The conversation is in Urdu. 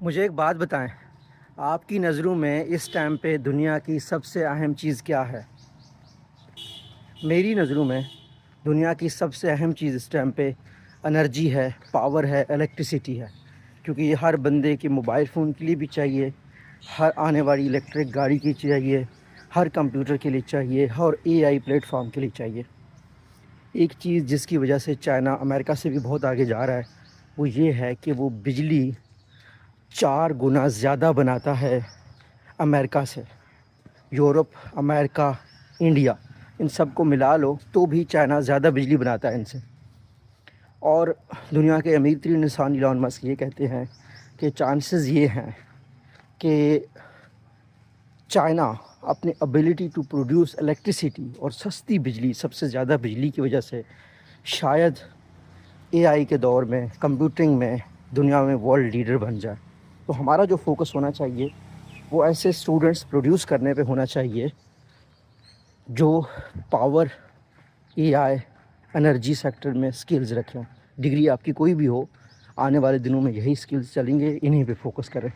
مجھے ایک بات بتائیں، آپ کی نظروں میں اس ٹائم پہ دنیا کی سب سے اہم چیز کیا ہے؟ میری نظروں میں دنیا کی سب سے اہم چیز اس ٹائم پہ انرجی ہے، پاور ہے، الیکٹریسٹی ہے، کیونکہ یہ ہر بندے کے موبائل فون کے لیے بھی چاہیے، ہر آنے والی الیکٹرک گاڑی کی چاہیے، ہر کمپیوٹر کے لیے چاہیے، اور اے آئی پلیٹ فارم کے لیے چاہیے۔ ایک چیز جس کی وجہ سے چائنا امریکہ سے بھی بہت آگے جا رہا ہے وہ یہ ہے کہ وہ بجلی 4 گنا زیادہ بناتا ہے امریکہ سے۔ یورپ، امریکہ، انڈیا، ان سب کو ملا لو تو بھی چائنا زیادہ بجلی بناتا ہے ان سے۔ اور دنیا کے امیر ترین انسان ایلان مسک یہ کہتے ہیں کہ چانسز یہ ہیں کہ چائنا اپنے ایبیلٹی ٹو پروڈیوس الیکٹریسٹی اور سستی بجلی، سب سے زیادہ بجلی کی وجہ سے شاید اے آئی کے دور میں، کمپیوٹنگ میں دنیا میں ورلڈ لیڈر بن جائے۔ تو ہمارا جو فوکس ہونا چاہیے وہ ایسے اسٹوڈنٹس پروڈیوس کرنے پہ ہونا چاہیے جو پاور، اے آئی، انرجی سیکٹر میں سکلز رکھیں۔ ڈگری آپ کی کوئی بھی ہو، آنے والے دنوں میں یہی سکلز چلیں گے، انہیں پہ فوکس کریں۔